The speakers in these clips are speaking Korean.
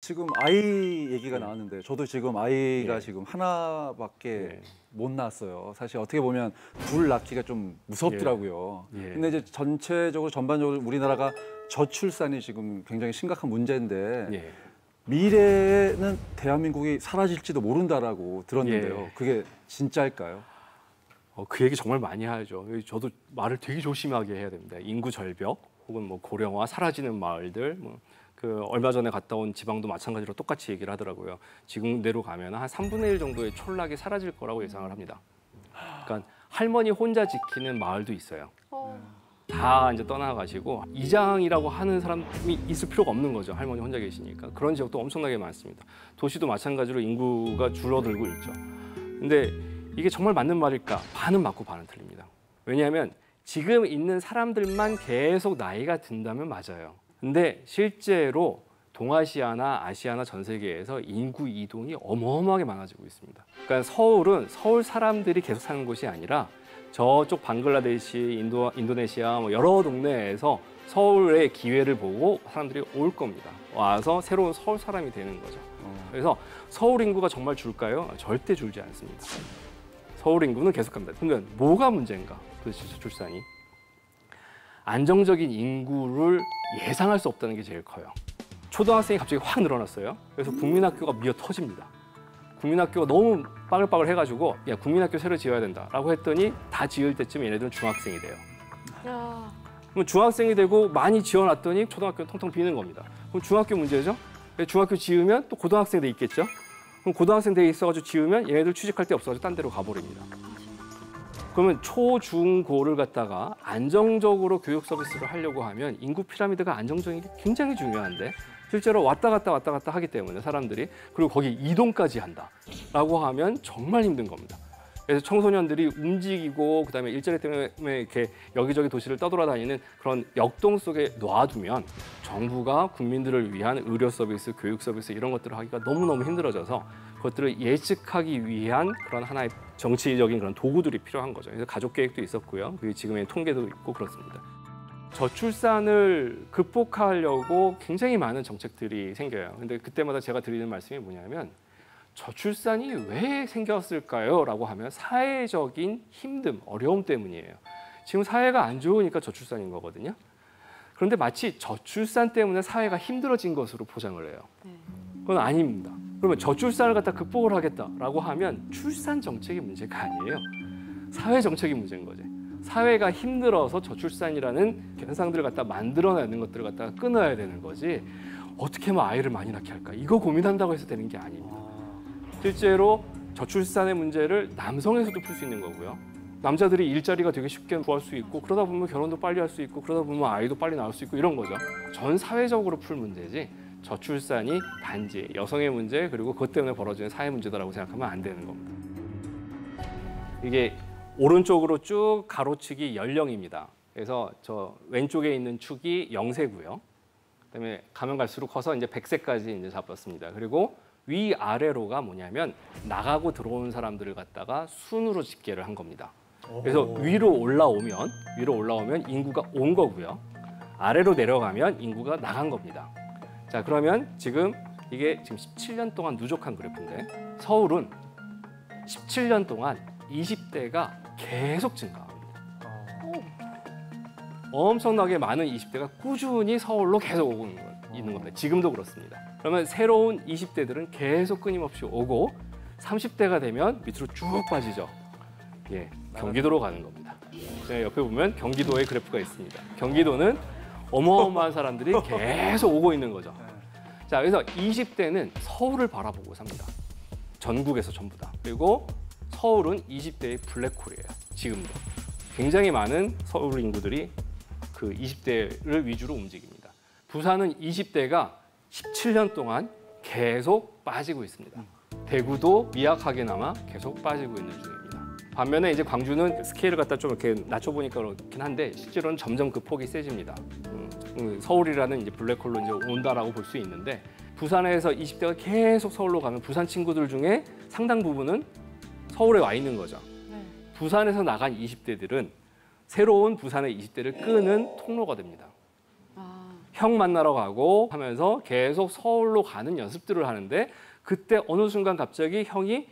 지금 아이 얘기가 나왔는데 저도 지금 아이가 예. 지금 하나밖에 예. 못 낳았어요. 사실 어떻게 보면 둘 낳기가 좀 무섭더라고요. 예. 근데 이제 전체적으로 전반적으로 우리나라가 저출산이 지금 굉장히 심각한 문제인데 예. 미래에는 대한민국이 사라질지도 모른다라고 들었는데요. 예. 그게 진짜일까요? 그 얘기 정말 많이 하죠. 저도 말을 되게 조심하게 해야 됩니다. 인구 절벽 혹은 뭐 고령화, 사라지는 마을들, 그 얼마 전에 갔다 온 지방도 마찬가지로 똑같이 얘기를 하더라고요. 지금대로 가면 한 3분의 1 정도의 촌락이 사라질 거라고 예상을 합니다. 그러니까 할머니 혼자 지키는 마을도 있어요. 다 이제 떠나가시고 이장이라고 하는 사람이 있을 필요가 없는 거죠. 할머니 혼자 계시니까. 그런 지역도 엄청나게 많습니다. 도시도 마찬가지로 인구가 줄어들고 있죠. 근데 이게 정말 맞는 말일까? 반은 맞고 반은 틀립니다. 왜냐하면 지금 있는 사람들만 계속 나이가 든다면 맞아요. 근데 실제로 동아시아나 아시아나 전 세계에서 인구 이동이 어마어마하게 많아지고 있습니다. 그러니까 서울은 서울 사람들이 계속 사는 곳이 아니라 저쪽 방글라데시, 인도네시아 뭐 여러 동네에서 서울의 기회를 보고 사람들이 올 겁니다. 와서 새로운 서울 사람이 되는 거죠. 그래서 서울 인구가 정말 줄까요? 절대 줄지 않습니다. 서울 인구는 계속 갑니다. 그러니까 뭐가 문제인가? 도대체 저출산이. 안정적인 인구를 예상할 수 없다는 게 제일 커요. 초등학생이 갑자기 확 늘어났어요. 그래서 국민학교가 미어 터집니다. 국민학교가 너무 빠글빠글 해가지고 야 국민학교 새로 지어야 된다라고 했더니 다 지을 때쯤 얘네들은 중학생이 돼요. 그럼 중학생이 되고 많이 지어놨더니 초등학교는 텅텅 비는 겁니다. 그럼 중학교 문제죠? 중학교 지으면 또 고등학생 돼 있겠죠? 그럼 고등학생 돼 있어가지고 지으면 얘네들 취직할 데 없어가지고 딴 데로 가버립니다. 그러면 초, 중, 고를 갖다가 안정적으로 교육 서비스를 하려고 하면 인구 피라미드가 안정적인 게 굉장히 중요한데 실제로 왔다 갔다 하기 때문에 사람들이 그리고 거기 이동까지 한다라고 하면 정말 힘든 겁니다. 그래서 청소년들이 움직이고 그다음에 일자리 때문에 이렇게 여기저기 도시를 떠돌아다니는 그런 역동 속에 놔두면 정부가 국민들을 위한 의료 서비스, 교육 서비스 이런 것들을 하기가 너무너무 힘들어져서 그것들을 예측하기 위한 그런 하나의 정치적인 그런 도구들이 필요한 거죠. 그래서 가족 계획도 있었고요. 그리고 지금의 통계도 있고 그렇습니다. 저출산을 극복하려고 굉장히 많은 정책들이 생겨요. 근데 그때마다 제가 드리는 말씀이 뭐냐면 저출산이 왜 생겼을까요? 라고 하면 사회적인 힘듦, 어려움 때문이에요. 지금 사회가 안 좋으니까 저출산인 거거든요. 그런데 마치 저출산 때문에 사회가 힘들어진 것으로 포장을 해요. 그건 아닙니다. 그러면 저출산을 갖다 극복을 하겠다라고 하면 출산 정책이 문제가 아니에요. 사회 정책이 문제인 거지. 사회가 힘들어서 저출산이라는 현상들을 갖다 만들어내는 것들을 갖다가 끊어야 되는 거지. 어떻게 하면 아이를 많이 낳게 할까? 이거 고민한다고 해서 되는 게 아닙니다. 실제로 저출산의 문제를 남성에서도 풀 수 있는 거고요. 남자들이 일자리가 되게 쉽게 구할 수 있고 그러다 보면 결혼도 빨리 할 수 있고 그러다 보면 아이도 빨리 낳을 수 있고 이런 거죠. 전 사회적으로 풀 문제지 저출산이 단지 여성의 문제 그리고 그것 때문에 벌어지는 사회 문제다라고 생각하면 안 되는 겁니다. 이게 오른쪽으로 쭉 가로축이 연령입니다. 그래서 저 왼쪽에 있는 축이 0세고요. 그다음에 가면 갈수록 커서 이제 100세까지 이제 잡았습니다. 그리고 위 아래로가 뭐냐면 나가고 들어오는 사람들을 갖다가 순으로 집계를 한 겁니다. 그래서 위로 올라오면 인구가 온 거고요. 아래로 내려가면 인구가 나간 겁니다. 자, 그러면 지금 이게 지금 17년 동안 누적한 그래프인데 서울은 17년 동안 20대가 계속 증가합니다. 엄청나게 많은 20대가 꾸준히 서울로 계속 오고 있는 겁니다. 지금도 그렇습니다. 그러면 새로운 20대들은 계속 끊임없이 오고 30대가 되면 밑으로 쭉 빠지죠. 예, 경기도로 가는 겁니다. 옆에 보면 경기도의 그래프가 있습니다. 경기도는 어마어마한 사람들이 계속 오고 있는 거죠. 자, 그래서 20대는 서울을 바라보고 삽니다. 전국에서 전부 다. 그리고 서울은 20대의 블랙홀이에요. 지금도. 굉장히 많은 서울 인구들이 그 20대를 위주로 움직입니다. 부산은 20대가 17년 동안 계속 빠지고 있습니다. 대구도 미약하게나마 계속 빠지고 있는 중입니다. 반면에 이제 광주는 스케일을 갖다 좀 이렇게 낮춰보니까 그렇긴 한데 실제로는 점점 그 폭이 세집니다. 서울이라는 이제 블랙홀로 이제 온다라고 볼 수 있는데 부산에서 20대가 계속 서울로 가면 부산 친구들 중에 상당 부분은 서울에 와 있는 거죠. 부산에서 나간 20대들은 새로운 부산의 20대를 끄는 통로가 됩니다. 형 만나러 가고 하면서 계속 서울로 가는 연습들을 하는데 그때 어느 순간 갑자기 형이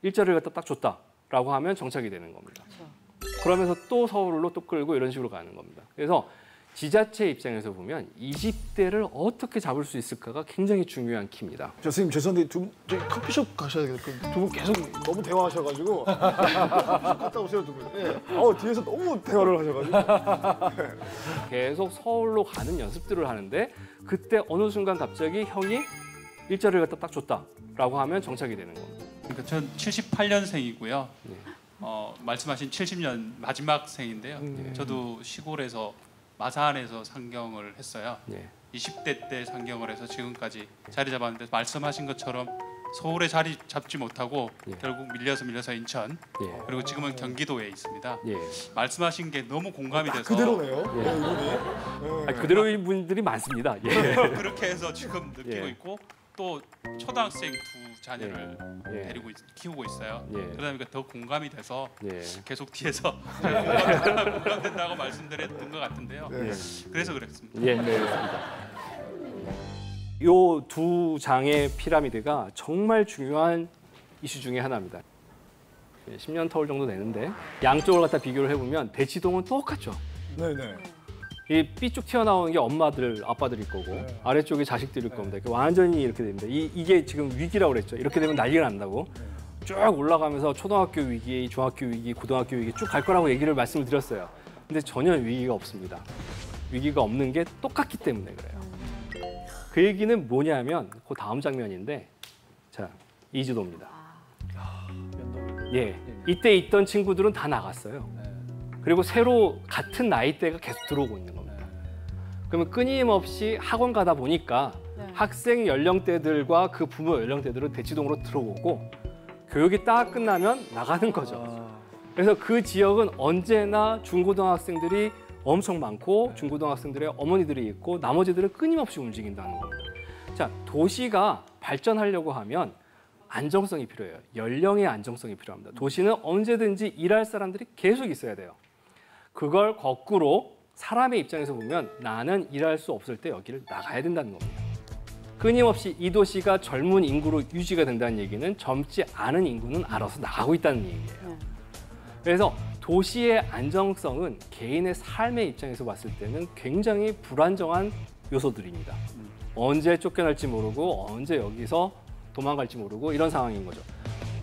일자리를 갖다 딱 줬다라고 하면 정착이 되는 겁니다. 그러면서 또 서울로 또 끌고 이런 식으로 가는 겁니다. 그래서 지자체 입장에서 보면 20대를 어떻게 잡을 수 있을까가 굉장히 중요한 키입니다. 저 선생님 죄송한데 저희 커피숍 가셔야 되겠거든요. 두 분 계속 너무 대화하셔가지고 갔다 오세요 두 분. 예. 뒤에서 너무 대화를 하셔가지고. 계속 서울로 가는 연습들을 하는데 그때 어느 순간 갑자기 형이 일자리를 갖다 딱 줬다라고 하면 정착이 되는 겁니다. 그러니까 전 78년생이고요. 네. 말씀하신 70년 마지막 생인데요. 저도 시골에서 마산에서 상경을 했어요. 네. 20대 때 상경을 해서 지금까지 자리 잡았는데 말씀하신 것처럼 서울에 자리 잡지 못하고 예. 결국 밀려서 인천 예. 그리고 지금은 경기도에 있습니다. 예. 말씀하신 게 너무 공감이 돼서 그대로네요. 예. 네, 이분이. 예. 그대로인 분들이 많습니다. 예. 그렇게 해서 지금 느끼고 예. 있고 또 초등학생 두 자녀를 예. 데리고 키우고 있어요. 예. 그러다 보니까 더 공감이 돼서 예. 계속 뒤에서 공감된다고 말씀드렸던 것 같은데요. 네. 그래서 그랬습니다. 예, 네, 그렇습니다. 요 두 장의 피라미드가 정말 중요한 이슈 중에 하나입니다. 10년 터울 정도 되는데 양쪽을 갖다 비교를 해보면 대치동은 똑같죠. 네네. 이 삐쭉 튀어나오는 게 엄마들, 아빠들일 거고 네. 아래쪽이 자식들일 겁니다. 완전히 이렇게 됩니다. 이게 지금 위기라고 그랬죠. 이렇게 되면 난리가 난다고. 쭉 올라가면서 초등학교 위기, 중학교 위기, 고등학교 위기 쭉 갈 거라고 얘기를 말씀을 드렸어요. 근데 전혀 위기가 없습니다. 위기가 없는 게 똑같기 때문에 그래요. 그 얘기는 뭐냐면 그 다음 장면인데 자, 이주도입니다. 예, 이때 있던 친구들은 다 나갔어요. 그리고 새로 같은 나이대가 계속 들어오고 있는 겁니다. 그러면 끊임없이 학원 가다 보니까 학생 연령대들과 그 부모 연령대들은 대치동으로 들어오고 교육이 딱 끝나면 나가는 거죠. 그래서 그 지역은 언제나 중고등학생들이 엄청 많고 중고등학생들의 어머니들이 있고 나머지들은 끊임없이 움직인다는 겁니다. 자, 도시가 발전하려고 하면 안정성이 필요해요. 연령의 안정성이 필요합니다. 도시는 언제든지 일할 사람들이 계속 있어야 돼요. 그걸 거꾸로 사람의 입장에서 보면 나는 일할 수 없을 때 여기를 나가야 된다는 겁니다. 끊임없이 이 도시가 젊은 인구로 유지가 된다는 얘기는 젊지 않은 인구는 알아서 나가고 있다는 얘기예요. 그래서 도시의 안정성은 개인의 삶의 입장에서 봤을 때는 굉장히 불안정한 요소들입니다. 언제 쫓겨날지 모르고 언제 여기서 도망갈지 모르고 이런 상황인 거죠.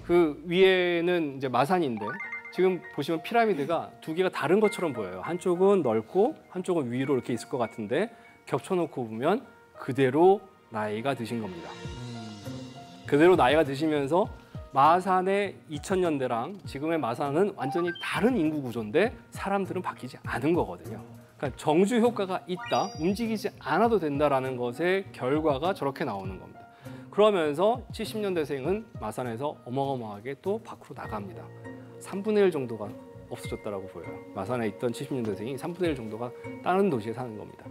그 위에는 이제 마산인데 지금 보시면 피라미드가 두 개가 다른 것처럼 보여요. 한쪽은 넓고 한쪽은 위로 이렇게 있을 것 같은데 겹쳐놓고 보면 그대로 나이가 드신 겁니다. 그대로 나이가 드시면서 마산의 2000년대랑 지금의 마산은 완전히 다른 인구 구조인데 사람들은 바뀌지 않은 거거든요. 그러니까 정주 효과가 있다, 움직이지 않아도 된다라는 것의 결과가 저렇게 나오는 겁니다. 그러면서 70년대생은 마산에서 어마어마하게 또 밖으로 나갑니다. 3분의 1 정도가 없어졌다라고 보여요. 마산에 있던 70년대생이 3분의 1 정도가 다른 도시에 사는 겁니다.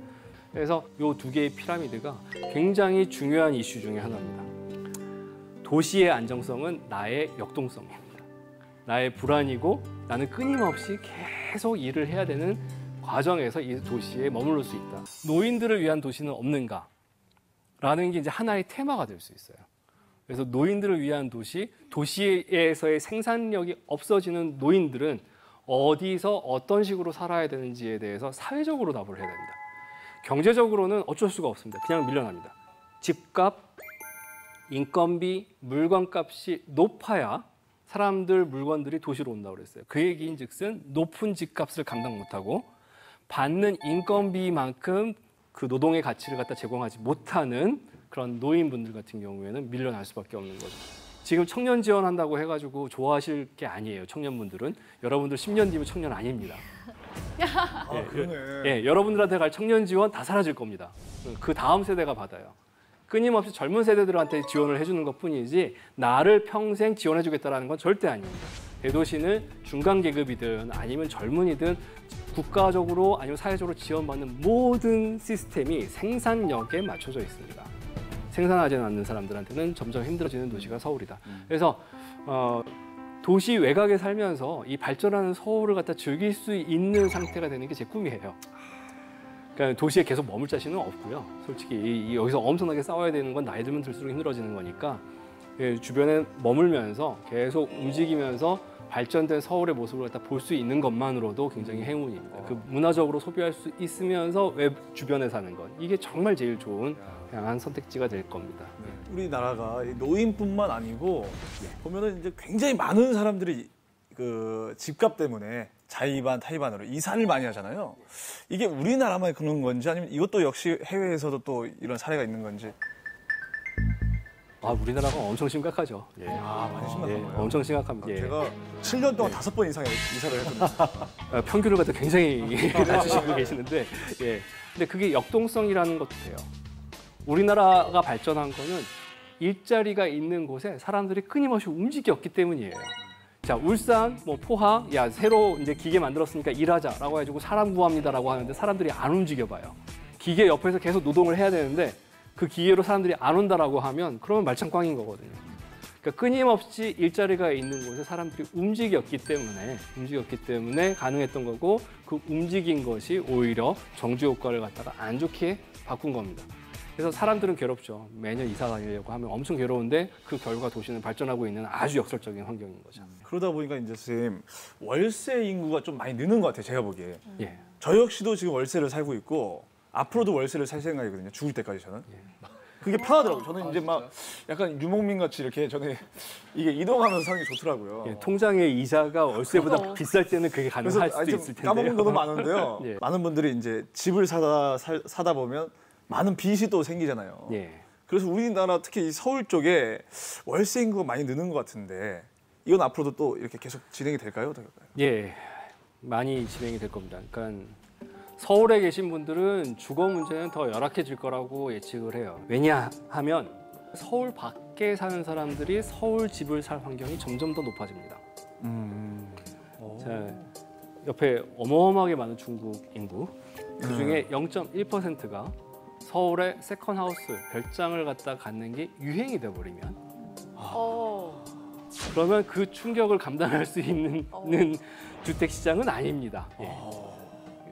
그래서 이 두 개의 피라미드가 굉장히 중요한 이슈 중에 하나입니다. 도시의 안정성은 나의 역동성입니다. 나의 불안이고 나는 끊임없이 계속 일을 해야 되는 과정에서 이 도시에 머무를 수 있다. 노인들을 위한 도시는 없는가? 라는 게 이제 하나의 테마가 될 수 있어요. 그래서 노인들을 위한 도시, 도시에서의 생산력이 없어지는 노인들은 어디서 어떤 식으로 살아야 되는지에 대해서 사회적으로 답을 해야 됩니다. 경제적으로는 어쩔 수가 없습니다. 그냥 밀려납니다. 집값, 인건비, 물건값이 높아야 사람들, 물건들이 도시로 온다고 그랬어요. 그 얘기인즉슨 높은 집값을 감당 못하고 받는 인건비만큼 그 노동의 가치를 갖다 제공하지 못하는 그런 노인분들 같은 경우에는 밀려날 수밖에 없는 거죠. 지금 청년 지원한다고 해가지고 좋아하실 게 아니에요. 청년분들은. 여러분들 10년 뒤면 청년 아닙니다. 아, 그러네. 예, 여러분들한테 갈 청년 지원 다 사라질 겁니다. 그 다음 세대가 받아요. 끊임없이 젊은 세대들한테 지원을 해주는 것뿐이지 나를 평생 지원해주겠다는 건 절대 아닙니다. 대도시는 중간 계급이든 아니면 젊은이든 국가적으로 아니면 사회적으로 지원받는 모든 시스템이 생산력에 맞춰져 있습니다. 생산하지 않는 사람들한테는 점점 힘들어지는 도시가 서울이다. 그래서 도시 외곽에 살면서 이 발전하는 서울을 갖다 즐길 수 있는 상태가 되는 게 제 꿈이에요. 그러니까 도시에 계속 머물 자신은 없고요. 솔직히 여기서 엄청나게 싸워야 되는 건 나이 들면 들수록 힘들어지는 거니까 주변에 머물면서 계속 움직이면서 발전된 서울의 모습을 갖다 볼 수 있는 것만으로도 굉장히 행운입니다. 그 문화적으로 소비할 수 있으면서 왜 주변에 사는 것 이게 정말 제일 좋은 다양한 선택지가 될 겁니다. 우리나라가 노인뿐만 아니고 보면은 이제 굉장히 많은 사람들이 그 집값 때문에 자의반 타의반으로 이사를 많이 하잖아요. 이게 우리나라만 그런 건지 아니면 이것도 역시 해외에서도 또 이런 사례가 있는 건지. 아, 우리나라가 엄청 심각하죠. 예. 많이 심각한 예, 거예요. 엄청 심각합니다. 예. 제가 7년 동안 5번 이상 이사를 했거든요. 평균을 갖다 굉장히 낮추시고 계시는데, 예. 근데 그게 역동성이라는 것도 돼요. 우리나라가 발전한 거는 일자리가 있는 곳에 사람들이 끊임없이 움직였기 때문이에요. 자, 울산, 뭐 포항, 야 새로 이제 기계 만들었으니까 일하자라고 해가지고 사람 구합니다라고 하는데 사람들이 안 움직여봐요. 기계 옆에서 계속 노동을 해야 되는데 그 기계로 사람들이 안 온다라고 하면 그러면 말짱꽝인 거거든요. 그러니까 끊임없이 일자리가 있는 곳에 사람들이 움직였기 때문에 가능했던 거고 그 움직인 것이 오히려 정주 효과를 갖다가 안 좋게 바꾼 겁니다. 그래서 사람들은 괴롭죠. 매년 이사 다니려고 하면 엄청 괴로운데 그 결과 도시는 발전하고 있는 아주 역설적인 환경인 거죠. 그러다 보니까 이제 선생님 월세 인구가 좀 많이 느는 것 같아요. 제가 보기에. 예. 저 역시도 지금 월세를 살고 있고 앞으로도 월세를 살 생각이거든요. 죽을 때까지 저는. 그게 편하더라고요. 저는 이제 막 약간 유목민 같이 이렇게 저는 이게 이동하면서 사는 게 좋더라고요. 예, 통장의 이자가 월세보다 비쌀 때는 그게 그래서 가능할 수도 좀 있을 텐데요. 까먹은 것도 많은데요. 예. 많은 분들이 이제 집을 사다 보면 많은 빚이 또 생기잖아요. 예. 그래서 우리나라 특히 이 서울 쪽에 월세 인구가 많이 느는 것 같은데 이건 앞으로도 또 이렇게 계속 진행이 될까요? 어떨까요? 예, 많이 진행이 될 겁니다. 그러니까 서울에 계신 분들은 주거 문제는 더 열악해질 거라고 예측을 해요. 왜냐하면 서울 밖에 사는 사람들이 서울 집을 살 환경이 점점 더 높아집니다. 자, 옆에 어마어마하게 많은 중국 인구, 그중에 0.1%가 서울에 세컨하우스, 별장을 갖다 갖는 게 유행이 돼버리면 그러면 그 충격을 감당할 수 있는 주택 시장은 아닙니다. 예.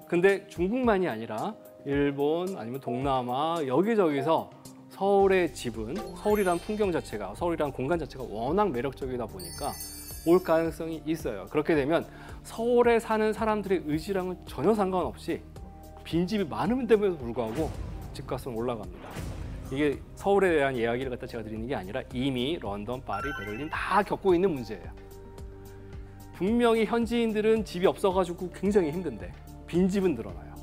근데 중국만이 아니라 일본 아니면 동남아 여기저기서 서울의 집은 서울이란 풍경 자체가 서울이란 공간 자체가 워낙 매력적이다 보니까 올 가능성이 있어요. 그렇게 되면 서울에 사는 사람들의 의지랑은 전혀 상관없이 빈집이 많음에도 불구하고 집값은 올라갑니다. 이게 서울에 대한 이야기를 갖다 제가 드리는 게 아니라 이미 런던, 파리, 베를린 다 겪고 있는 문제예요. 분명히 현지인들은 집이 없어가지고 굉장히 힘든데 빈집은 늘어나요.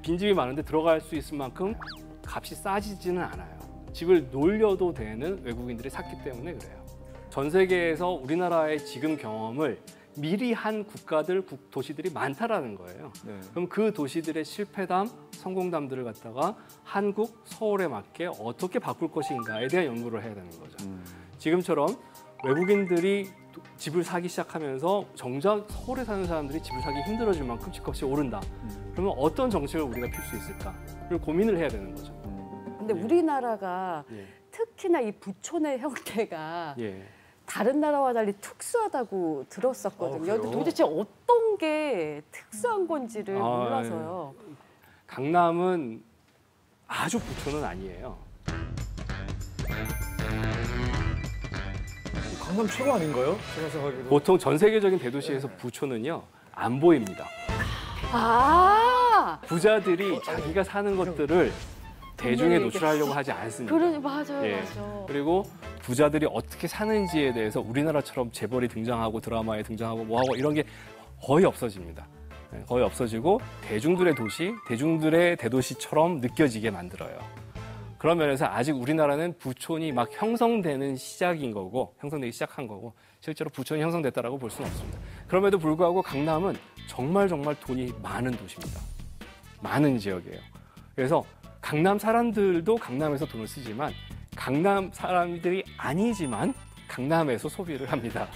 빈집이 많은데 들어갈 수 있을 만큼 값이 싸지지는 않아요. 집을 놀려도 되는 외국인들이 샀기 때문에 그래요. 전 세계에서 우리나라의 지금 경험을 미리 한 국가들, 도시들이 많다라는 거예요. 네. 그럼 그 도시들의 실패담, 성공담들을 갖다가 한국, 서울에 맞게 어떻게 바꿀 것인가에 대한 연구를 해야 되는 거죠. 지금처럼 외국인들이 집을 사기 시작하면서 정작 서울에 사는 사람들이 집을 사기 힘들어질 만큼 집값이 오른다. 그러면 어떤 정책을 우리가 필 수 있을까를 고민을 해야 되는 거죠. 근데 우리나라가 예. 특히나 이 부촌의 형태가 예. 다른 나라와 달리 특수하다고 들었었거든요. 그래요? 근데 도대체 어떤 게 특수한 건지를 아, 몰라서요. 강남은 아주 부촌은 아니에요. 강남 최고 아닌가요? 제가 생각해도. 보통 전 세계적인 대도시에서 부촌은요 안 보입니다. 아, 부자들이 자기가 사는 것들을 대중에 노출하려고 하지 않습니다. 맞아요, 예. 맞아요. 그리고 부자들이 어떻게 사는지에 대해서 우리나라처럼 재벌이 등장하고 드라마에 등장하고 뭐하고 이런 게 거의 없어집니다. 예, 거의 없어지고 대중들의 도시, 대중들의 대도시처럼 느껴지게 만들어요. 그런 면에서 아직 우리나라는 부촌이 막 형성되는 시작인 거고 형성되기 시작한 거고 실제로 부촌이 형성됐다라고 볼 수는 없습니다. 그럼에도 불구하고 강남은 정말 돈이 많은 도시입니다. 많은 지역이에요. 그래서 강남 사람들도 강남에서 돈을 쓰지만 강남 사람들이 아니지만 강남에서 소비를 합니다.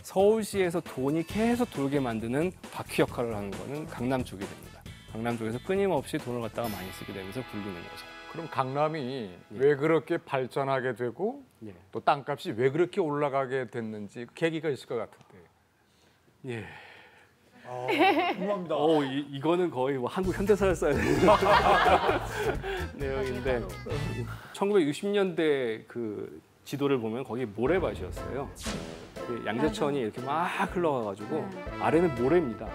서울시에서 돈이 계속 돌게 만드는 바퀴 역할을 하는 거는 강남 쪽이 됩니다. 강남 쪽에서 끊임없이 돈을 갖다가 많이 쓰게 되면서 굴리는 거죠. 그럼 강남이 왜 그렇게 발전하게 되고 예. 또 땅값이 왜 그렇게 올라가게 됐는지 계기가 있을 것 같은데. 예. 궁금합니다. 이거는 거의 뭐 한국 현대사를 써야 되는 내용인데 1960년대 그 지도를 보면 거기 모래밭이었어요. 그 양재천이 이렇게 막 흘러가가지고 아래는 모래입니다.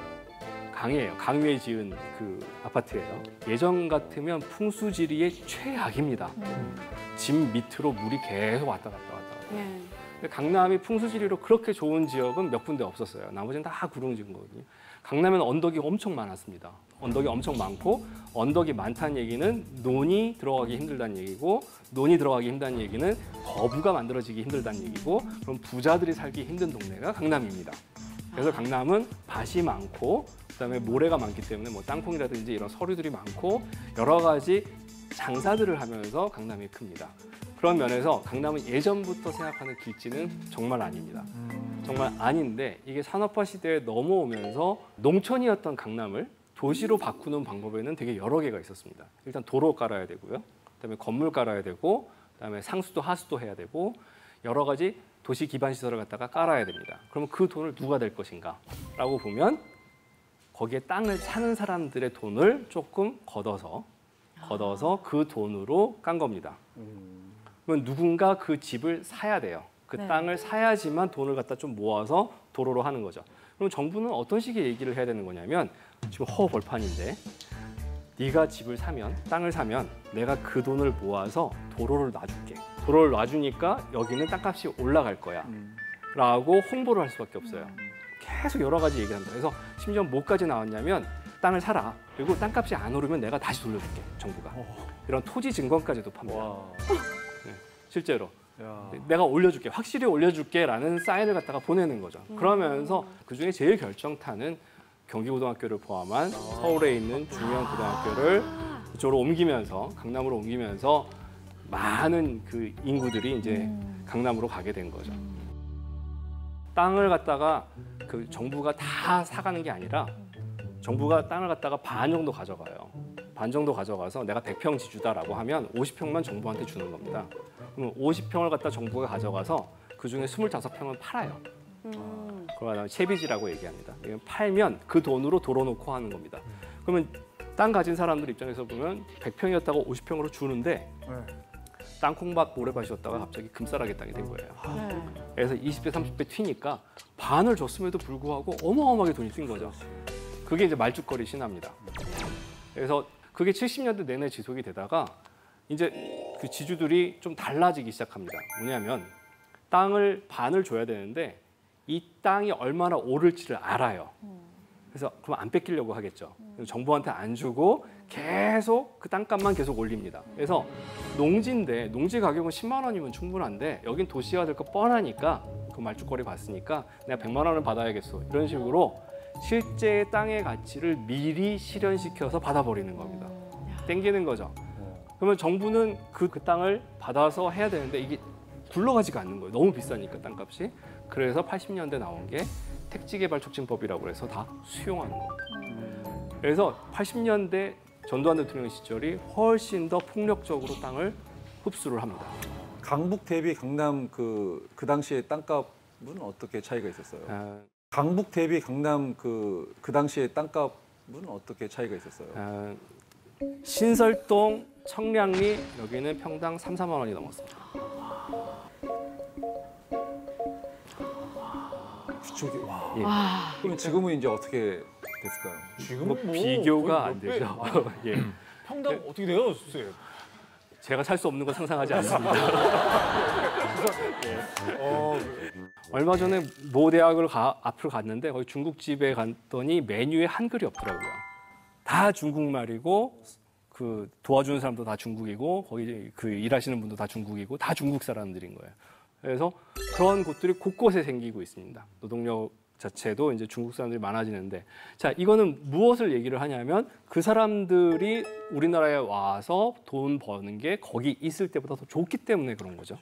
강이에요. 강 위에 지은 그 아파트예요. 예전 같으면 풍수지리의 최악입니다. 집 밑으로 물이 계속 왔다 갔다. 근데 강남이 풍수지리로 그렇게 좋은 지역은 몇 군데 없었어요. 나머지는 다 구릉지구거든요. 강남에는 언덕이 엄청 많았습니다. 언덕이 엄청 많고 언덕이 많다는 얘기는 논이 들어가기 힘들다는 얘기고 논이 들어가기 힘들다는 얘기는 거부가 만들어지기 힘들다는 얘기고 그럼 부자들이 살기 힘든 동네가 강남입니다. 그래서 강남은 밭이 많고 그다음에 모래가 많기 때문에 뭐 땅콩이라든지 이런 서류들이 많고 여러 가지 장사들을 하면서 강남이 큽니다. 그런 면에서 강남은 예전부터 생각하는 길지는 정말 아닙니다. 정말 아닌데 이게 산업화 시대에 넘어오면서 농촌이었던 강남을 도시로 바꾸는 방법에는 되게 여러 개가 있었습니다. 일단 도로 깔아야 되고요. 그다음에 건물 깔아야 되고 그다음에 상수도 하수도 해야 되고 여러 가지 도시 기반 시설을 갖다가 깔아야 됩니다. 그러면 그 돈을 누가 댈 것인가? 라고 보면 거기에 땅을 사는 사람들의 돈을 조금 걷어서 그 돈으로 깐 겁니다. 그러면 누군가 그 집을 사야 돼요. 그 땅을 사야지만 돈을 갖다 좀 모아서 도로로 하는 거죠. 그럼 정부는 어떤 식의 얘기를 해야 되는 거냐면 지금 허벌판인데 네가 집을 사면 땅을 사면 내가 그 돈을 모아서 도로를 놔줄게. 도로를 놔주니까 여기는 땅값이 올라갈 거야. 라고 홍보를 할 수밖에 없어요. 계속 여러 가지 얘기를 합니다. 그래서 심지어 뭐까지 나왔냐면 땅을 사라. 그리고 땅값이 안 오르면 내가 다시 돌려줄게. 정부가. 이런 토지 증권까지도 팝니다. 실제로 내가 올려줄게, 확실히 올려줄게라는 사인을 갖다가 보내는 거죠. 그러면서 그중에 제일 결정타는 경기고등학교를 포함한 서울에 있는 중요한 고등학교를 이쪽으로 옮기면서 강남으로 옮기면서 많은 그 인구들이 이제 강남으로 가게 된 거죠. 땅을 갖다가 그 정부가 다 사가는 게 아니라 정부가 땅을 갖다가 반 정도 가져가요. 반 정도 가져가서 내가 100평 지주다라고 하면 50평만 정부한테 주는 겁니다. 그럼 50평을 갖다 정부가 가져가서 그중에 25평은 팔아요. 그러면 채비지라고 얘기합니다. 이건 팔면 그 돈으로 도로 놓고 하는 겁니다. 그러면 땅 가진 사람들 입장에서 보면 100평이었다가 50평으로 주는데 땅콩밭 모래밭이었다가 갑자기 금싸라기 땅이 된 거예요. 그래서 20배, 30배 튀니까 반을 줬음에도 불구하고 어마어마하게 돈이 뛴 거죠. 그게 이제 말죽거리 신화입니다. 그래서 그게 70년대 내내 지속이 되다가 이제 그 지주들이 좀 달라지기 시작합니다. 뭐냐면 땅을 반을 줘야 되는데 이 땅이 얼마나 오를지를 알아요. 그래서 그럼 안 뺏기려고 하겠죠. 정부한테 안 주고 계속 그 땅값만 계속 올립니다. 그래서 농지인데 농지 가격은 10만 원이면 충분한데 여긴 도시화 될 거 뻔하니까 그 말죽거리 봤으니까 내가 100만 원을 받아야겠어. 이런 식으로 실제 땅의 가치를 미리 실현시켜서 받아버리는 겁니다. 땡기는 거죠. 그러면 정부는 그 땅을 받아서 해야 되는데 이게 굴러가지가 않는 거예요. 너무 비싸니까 땅값이. 그래서 80년대 나온 게 택지개발촉진법이라고 해서 다 수용하는 겁니다. 그래서 80년대 전두환 대통령 시절이 훨씬 더 폭력적으로 땅을 흡수를 합니다. 강북 대비 강남 그 당시에 땅값은 어떻게 차이가 있었어요? 강북 대비 강남 그 당시에 땅값은 어떻게 차이가 있었어요? 신설동, 청량리 여기는 평당 3, 4만 원이 넘었습니다. 그쪽이 와. 예. 그럼 지금은 이제 어떻게 됐을까요? 지금은 뭐 비교가 안 되죠. 예. 평당 어떻게 돼요, 쌤? 제가 살 수 없는 건 상상하지 않습니다. 얼마 전에 모 대학을 앞을 갔는데 거기 중국집에 갔더니 메뉴에 한글이 없더라고요. 다 중국말이고 그 도와주는 사람도 다 중국이고 거기 그 일하시는 분도 다 중국이고 다 중국 사람들인 거예요. 그래서 그런 곳들이 곳곳에 생기고 있습니다. 노동력 자체도 이제 중국 사람들이 많아지는데, 자, 이거는 무엇을 얘기를 하냐면 그 사람들이 우리나라에 와서 돈 버는 게 거기 있을 때보다 더 좋기 때문에 그런 거죠.